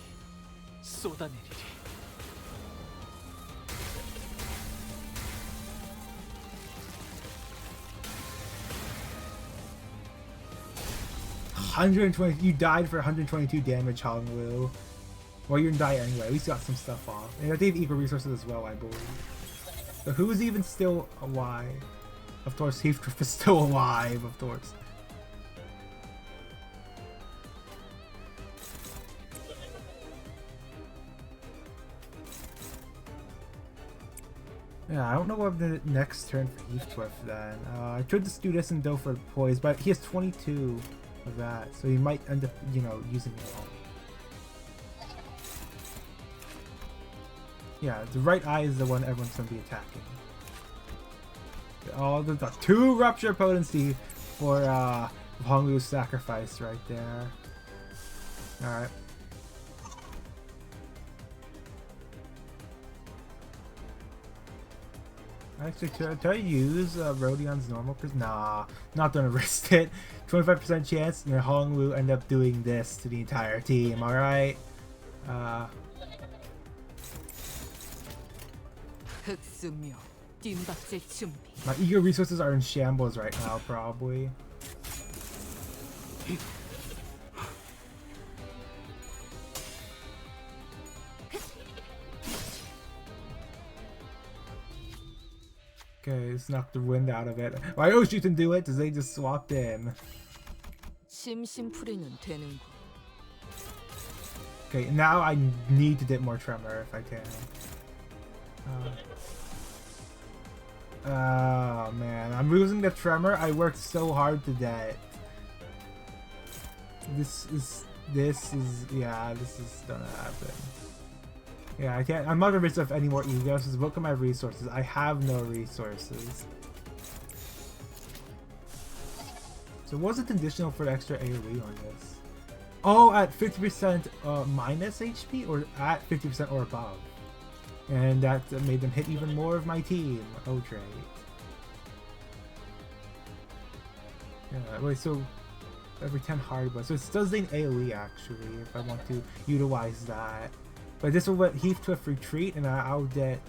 쏟아내리리. 120. You died for 122 damage, Hongwu. Well, you're gonna die anyway. At least you got some stuff off. And they have equal resources as well, I believe. So who is even still alive? Of course, Heathcliff is still alive, of course. Yeah, I don't know what the next turn for Heathcliff then. I tried to do this and go for poise, but he has 22 of that, so he might end up, you know, using it all. Yeah, the right eye is the one everyone's gonna be attacking. Oh, the 2 rupture potency for Hongwu's sacrifice right there. Alright. Actually, should I use Rodion's normal? Cause nah, not gonna risk it. 25% chance, and Hongwu end up doing this to the entire team. All right. My ego resources are in shambles right now, probably. Okay, let's knock the wind out of it. Why Yoshi can do it? Because they just swapped in. Okay, now I need to get more tremor if I can. Oh man, I'm losing the tremor I worked so hard to get. This is gonna happen. Yeah, I can't. I'm not gonna risk any more egos. Just look at my resources. I have no resources. So what's the conditional for the extra AoE on this? Oh, at 50% minus HP, or at 50% or above. And that made them hit even more of my team. Oh, great. Yeah, wait, so every 10 hard blood. So it does the AoE actually, if I want to utilize that. But this will let Heathcliff retreat, and I'll get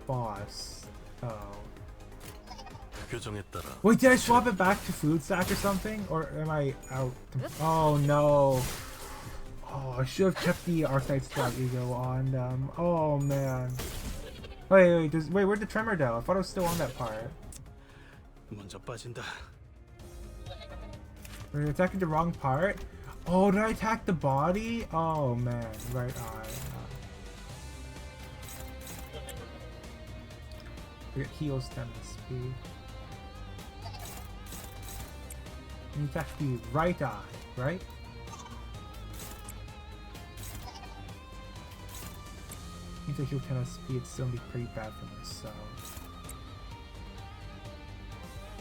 boss. Oh. Wait, did I swap it back to food stack or something? Or am I out? Oh no. Oh, I should have kept the Archnite Scout Ego on them. Oh man. Wait, where'd the tremor go? I thought I was still on that part. We're attacking the wrong part? Oh, did I attack the body? Oh man, right eye. It heals 10 SP. And you attack the right eye, right? Need to heal 10 SP, it's still gonna be pretty bad for myself.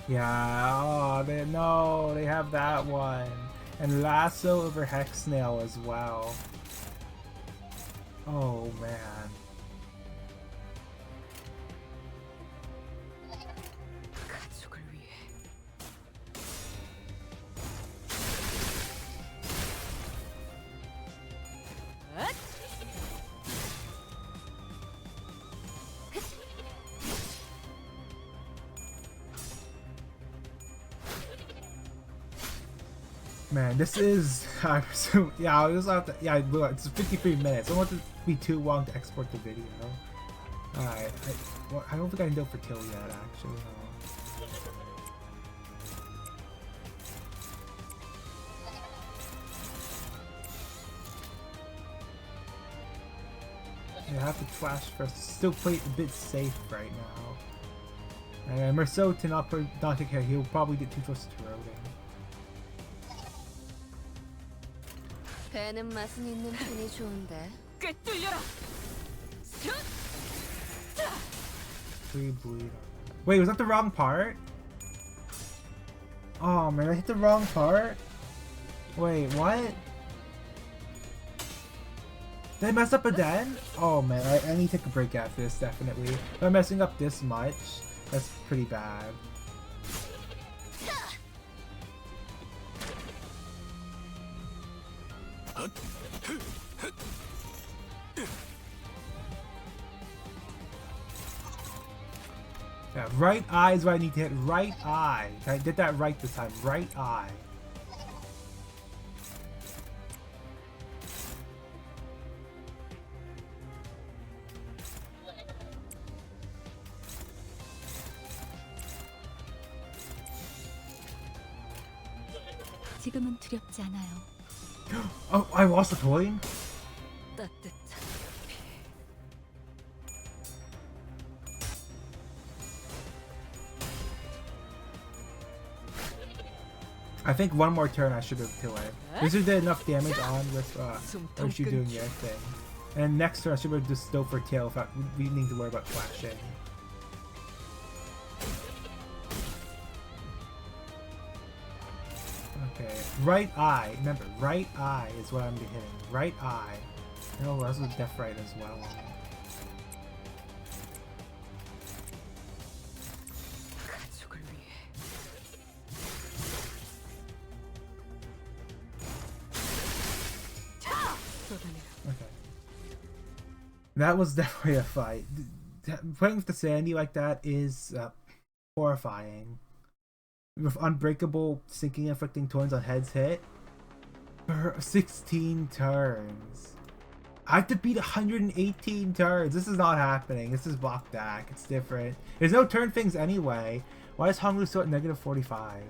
Yeah, oh, they have that one. And lasso over Hex Snail as well. Oh man. Man, this is so yeah. I just have to it's 53 minutes. I don't want it to be too long to export the video. Alright, I don't think I can do it for kill yet. Actually, no. I have to flash first. Still play a bit safe right now. And Merceau to not take care. He'll probably get too close to roading. 배는 맛은 있는 편이 좋은데. 꿰뚫려라. Bleed. Wait, was that the wrong part? Oh man, I hit the wrong part? Wait, what? Did I mess up again? Oh man, I need to take a break after this, definitely. If I'm messing up this much, that's pretty bad. Yeah, right eye is what I need to hit. Right eye. I did that right this time. Right eye. 지금은 두렵지 않아요. Oh, I lost a coin? I think one more turn I should have killed it. Wizard did enough damage on with Urshu doing your thing. And next turn I should have just go for tail without we need to worry about flashing. Okay, right eye. Remember, right eye is what I'm hitting. Right eye. Oh, that's with Death Right as well. Okay. That was definitely a fight. Playing with the Sandy like that is horrifying. With unbreakable, sinking, inflicting turns on heads hit for 16 turns. I have to beat 118 turns. This is not happening. This is Bok-Gak. It's different. There's no turn things anyway. Why is Honglu still at negative 45?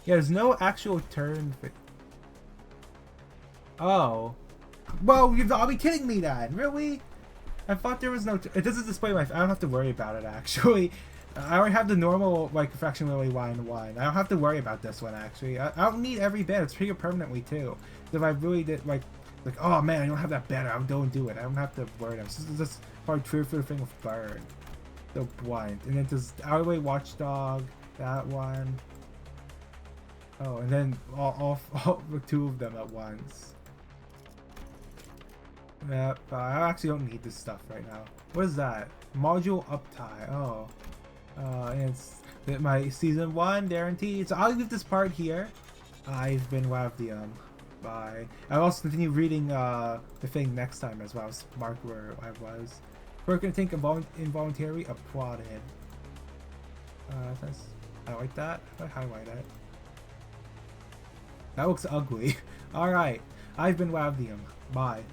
Yeah, there's no actual turn. Oh. Well, you've all be kidding me then. Really? I thought there was no... It doesn't display my... I don't have to worry about it, actually. I already have the normal, like, Refraction really line 1. I don't have to worry about this one, actually. I don't need every bit. It's triggered permanently, too. If I really did, like, oh, man, I don't have that banner. I don't do it. I don't have to worry about it. This is just hard true for the thing with Burn. So blunt. And then just Alleyway Watchdog, that one. Oh, and then all the two of them at once. Yep, I actually don't need this stuff right now. What is that? Module uptie. Oh. And it's my season 1 guaranteed. So I'll leave this part here. I've been Wavdium. Bye. I'll also continue reading the thing next time as well. Mark where I was. We're gonna think involuntary applauded. I like that. I highlight it. That looks ugly. Alright. I've been Wavdium. Bye.